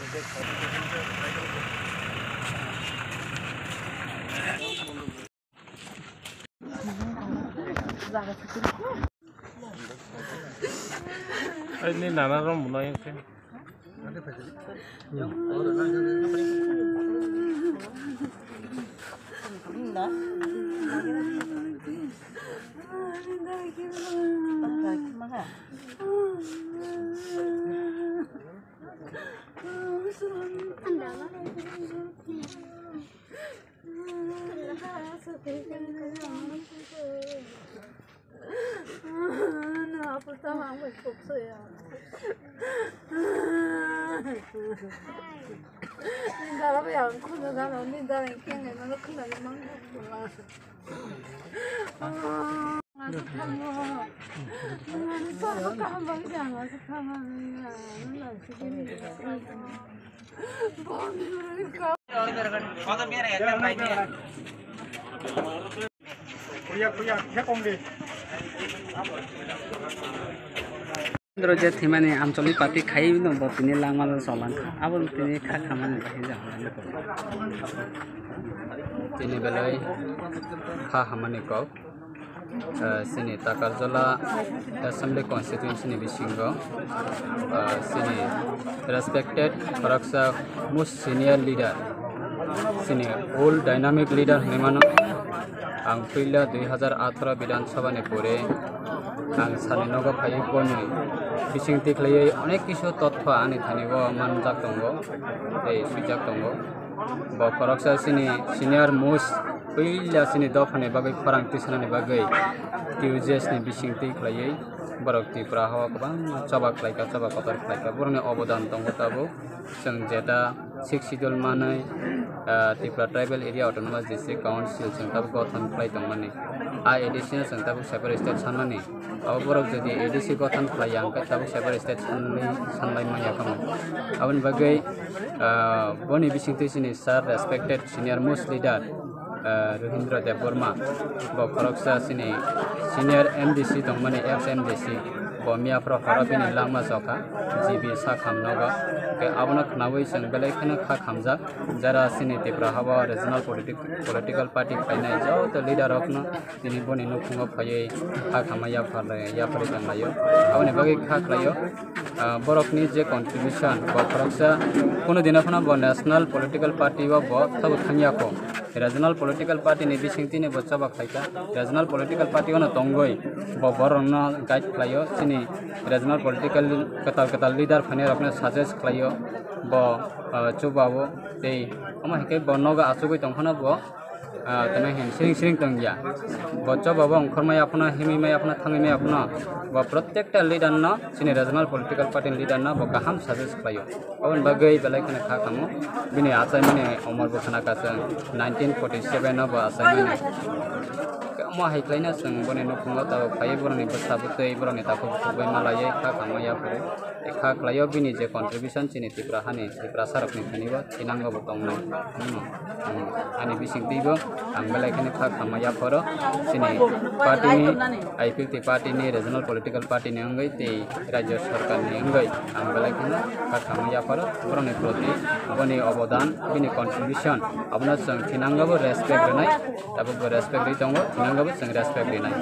Ini nana rom mulai sih. Pertama aku ikut ya. Nindara apa yang aku nggak tahu nindara yang kayaknya mana kena yang mana pula. Nggak kamu, nggak kamu jangan sekarang nggak segini. Bonus kau. Kau biar ya kan baiknya. Kuya, hekong deh. Roja thimani Amcholi party khai no botini langmal solan abon tini kha khamani bahi jang tini belai kha hamani ko sini Takarjala Assembly constituency ni bisingo sini respected Faraksa most senior leader sini old dynamic leader hemano ang pila 2018 Bidhan Sabha ni pore ang salinogo phai koni bisingti khlai onek kisu tottho ani thanigo manjak tongo ei sujak tongo bo Faraksa sini senior most pila sini dofane bagai farang tisnani bagai TUJS ni bisingti khlai borok tipra hawa kabang coba khlaika coba kotor khlaika borne obodan tongo tabo seng jeta 6 schedule manai Tripura Tribal Area Autonomous District Council sengtabu gothan khlai tongmani a additional sengtabu separate state sanmani aborok jodi ADC gothan khlai angka tabu separate state sanlai maya kamu abon bagai boni bisingti sini sir respected senior most leader Rohindra Dev Burma bo Faraksa sini senior MDC tongmani ex MDC bo miafro harabini langma soka GB sa khamnoga ke abona khnawai seng belai khana kha khamja jara sini Tripura hawa regional political party painai jao to leader okno tini boni nukhungo phai kha khamaya phalai ya phari tanglayo aboni bagi kha khlayo borokni je contribution bo Faraksa kono dinakhona bo national political party bo thabo thangya ko regional political party ni bisingti ni boccha ba khaika regional political party ono tongoi bo borongno guide khlayo sini regional political katal leader phane rokne suggest khlayo bo chubabo tei ama heke bo noga achugoi tongkhona bo tama hin sing tongya bo chubabo ongkhormaya apna himimaya apna thangimaya apna bo prottekta leader no sini regional political party leader no bo kaham suggest khlayo abon bagai belai khana kha khamu bini achai mane omar bo khana ka 1947 no bo achai mane ma haiklaina seng bone no khunga ta phai boroni basabutei boroni ta khoi malai kha khamaya pore kha klayo bini je contribution chini Tripura hani Tripura sarok ni thaniba tinanggo botong nai ani bisingti go angbelai khane kha khamaya poro sini party ni IPT party ni regional political party ni angai te rajya sarkar ni angai angbelai khane kha khamaya poro boroni proti boni obodan bini contribution abna sang tinanggo respect renai tabu respect ri tongo tinanggo sang respect renai